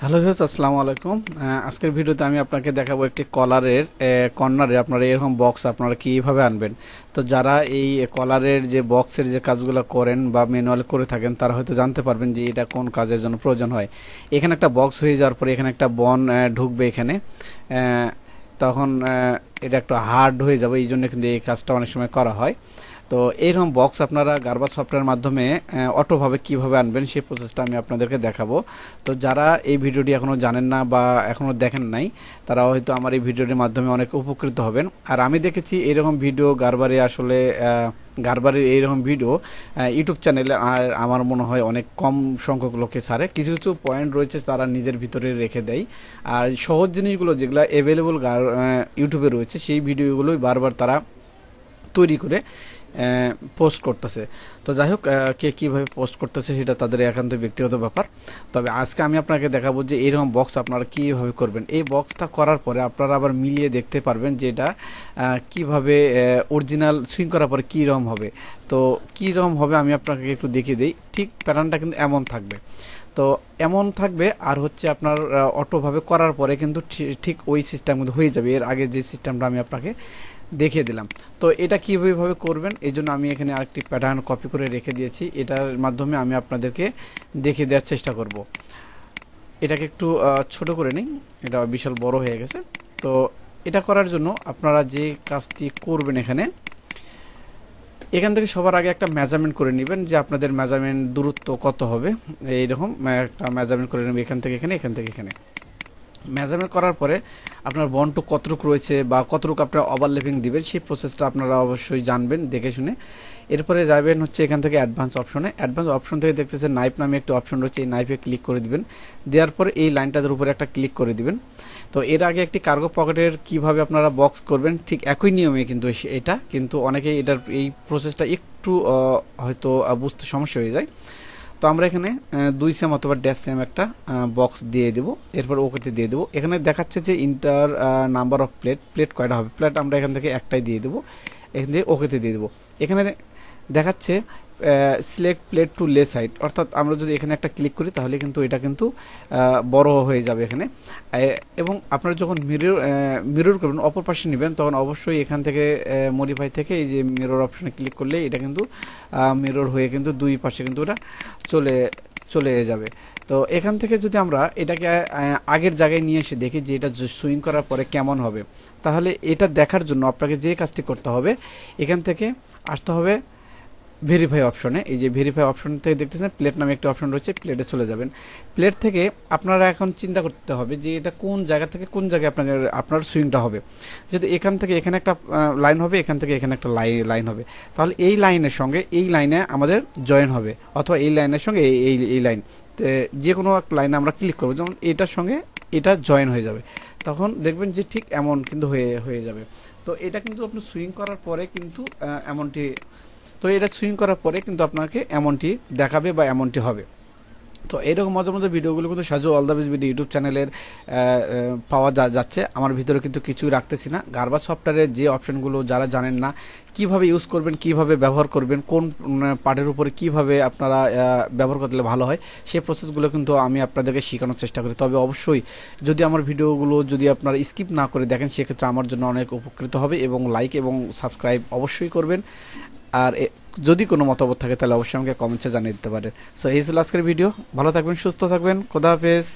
Hello viewers, আসসালামু আলাইকুম। আজকের ভিডিওতে আমি আপনাকে দেখাবো একটি কলারের কর্নারে আপনারা এরকম বক্স আপনারা কিভাবে আনবেন। তো যারা এই কলারের যে বক্সের যে কাজগুলো করেন বা ম্যানুয়াল করে থাকেন তারা হয়তো জানতে পারবেন যে এটা কোন কাজের জন্য প্রয়োজন হয়। এখানে একটা বক্স হয়ে যাওয়ার পরে এখানে একটা বন ঢুকবে এখানে, তখন এটা একটু হার্ড হয়ে যাবে, এই জন্য কিন্তু এই কাজটা অনেক সময় করা হয়। তো এইরকম বক্স আপনারা গার্বাজ সফটওয়্যারের মাধ্যমে অটোভাবে কিভাবে আনবেন সেই প্রসেসটা আমি আপনাদেরকে দেখাবো। তো যারা এই ভিডিওটি এখনো জানেন না বা এখনো দেখেন নাই তারা হয়তো আমার এই ভিডিওটির মাধ্যমে অনেক উপকৃত হবেন। আর আমি দেখেছি এইরকম ভিডিও গারবারে আসলে গারবারের এইরকম ভিডিও ইউটিউব চ্যানেলে আর আমার মনে হয় অনেক কম সংখ্যক লোকে ছাড়ে। কিছু কিছু পয়েন্ট রয়েছে তারা নিজের ভিতরে রেখে দেয়, আর সহজ জিনিসগুলো যেগুলো অ্যাভেলেবল ইউটিউবে রয়েছে সেই ভিডিওগুলোই বারবার তারা তৈরি করে পোস্ট করতেছে। তো যাই হোক, কে কীভাবে পোস্ট করতেছে সেটা তাদের একান্ত ব্যক্তিগত ব্যাপার। তবে আজকে আমি আপনাকে দেখাবো যে এইরকম বক্স আপনারা কীভাবে করবেন। এই বক্সটা করার পরে আপনারা আবার মিলিয়ে দেখতে পারবেন যে এটা কীভাবে অরিজিনাল সুইং করার পরে কীরকম হবে। তো কীরকম হবে আমি আপনাকে একটু দেখিয়ে দিই। ঠিক প্যাটার্নটা কিন্তু এমন থাকবে, তো এমন থাকবে। আর হচ্ছে আপনার অটোভাবে করার পরে কিন্তু ঠিক ওই সিস্টেম কিন্তু হয়ে যাবে। এর আগে যে সিস্টেমটা আমি আপনাকে দেখিয়ে দিলাম। তো এটা কীভাবে করবেন এই জন্য আমি এখানে আরেকটি প্যাটার্ন কপি করে রেখে দিয়েছি, এটার মাধ্যমে আমি আপনাদেরকে দেখিয়ে দেওয়ার চেষ্টা করব। এটাকে একটু ছোট করে নিই, এটা বিশাল বড় হয়ে গেছে। তো এটা করার জন্য আপনারা যে কাজটি করবেন এখান থেকে সবার আগে একটা মেজারমেন্ট করে নেবেন যে আপনাদের মেজারমেন্ট দূরত্ব কত হবে। এইরকম একটা মেজারমেন্ট করে নেবেন এখান থেকে এখানে, এখান থেকে এখানে। মেজারমেন্ট করার পরে আপনার বন্টু কতটুকু রয়েছে বা কতটুকু আপনারা ওভারল্যাপিং দিবেন সেই প্রসেসটা আপনারা অবশ্যই জানবেন দেখে শুনে। এরপরে যাবেন হচ্ছে এখান থেকে অ্যাডভান্স অপশনে। অ্যাডভান্স অপশন থেকে দেখতেছেন নাইফ নামে একটা অপশন রয়েছে, এই নাইফে ক্লিক করে দিবেন। দেওয়ার পরে এই লাইনটার উপরে একটা ক্লিক করে দিবেন। তো এর আগে একটি কার্গো পকেটের কিভাবে আপনারা বক্স করবেন ঠিক একই নিয়মে কিন্তু এটা কিন্তু অনেকেই এটার এই প্রসেসটা একটু হয়তো বুঝতে সমস্যা হয়ে যায়। তো আমরা এখানে 2 সেম অথবা ড্যাশ সেম একটা বক্স দিয়ে দেবো, এরপর ওকেতে দিয়ে দেবো। এখানে দেখাচ্ছে যে ইন্টার নাম্বার অফ প্লেট কয়টা হবে। প্লেট আমরা এখান থেকে একটাই দিয়ে দেবো, এখান থেকে ওকেতে দিয়ে দেবো। এখানে দেখাচ্ছে সিলেক্ট প্লেট টু লে সাইড, অর্থাৎ আমরা যদি এখানে একটা ক্লিক করি তাহলে কিন্তু এটা কিন্তু বড় হয়ে যাবে এখানে। এবং আপনারা যখন মিরর করবেন অপর পাশে নেবেন তখন অবশ্যই এখান থেকে মডিফাই থেকে এই যে মিরর অপশনে ক্লিক করলে এটা কিন্তু মিরর হয়ে কিন্তু দুই পাশে কিন্তু এটা চলে যাবে। তো এখান থেকে যদি আমরা এটাকে আগের জায়গায় নিয়ে এসে দেখি যে এটা সুইং করার পরে কেমন হবে, তাহলে এটা দেখার জন্য আপনাকে যে কাজটি করতে হবে এখান থেকে আসতে হবে ভেরিফাই অপশনে। এই যে ভেরিফাই অপশন থেকে দেখতেছেন প্লেট নামে একটা অপশন রয়েছে, প্লেটে চলে যাবেন। প্লেট থেকে আপনারা এখন চিন্তা করতে হবে যে এটা কোন জায়গা থেকে কোন জায়গায় আপনার সুইংটা হবে। যদি এখান থেকে এখানে একটা লাইন হবে, এখান থেকে এখানে একটা লাইন হবে, তাহলে এই লাইনের সঙ্গে এই লাইনে আমাদের জয়েন হবে, অথবা এই লাইনের সঙ্গে এই লাইন, যে কোনো এক লাইনে আমরা ক্লিক করবো, যেমন এটার সঙ্গে এটা জয়েন হয়ে যাবে। তখন দেখবেন যে ঠিক এমন কিন্তু হয়ে যাবে। তো এটা কিন্তু আপনি সুইং করার পরে কিন্তু এমনটি, তো এটা সুইং করার পরে কিন্তু আপনাকে এমনটি দেখাবে বা এমনটি হবে। তো এরকম মজার মজার ভিডিওগুলো কিন্তু Saju all the best video YouTube চ্যানেলের পাওয়া যাচ্ছে। আমার ভিতরে কিন্তু কিছুই রাখতেছি না। গার্বাজ সফটওয়্যারের যে অপশনগুলো যারা জানেন না কিভাবে ইউজ করবেন, কিভাবে ব্যবহার করবেন, কোন পার্টের উপরে কিভাবে আপনারা ব্যবহার করলে ভালো হয় সেই প্রসেসগুলো কিন্তু আমি আপনাদেরকে শেখানোর চেষ্টা করি। তবে অবশ্যই যদি আমার ভিডিওগুলো যদি আপনারা স্কিপ না করে দেখেন সেক্ষেত্রে আমার জন্য অনেক উপকৃত হবে, এবং লাইক এবং সাবস্ক্রাইব অবশ্যই করবেন। আর যদি কোনো মতামত থাকে তাহলে অবশ্যই আমাকে কমেন্টসে জানিয়ে দিতে পারেন। সো এই ছিল আজকের ভিডিও। ভালো থাকবেন, সুস্থ থাকবেন, খোদা হাফেজ।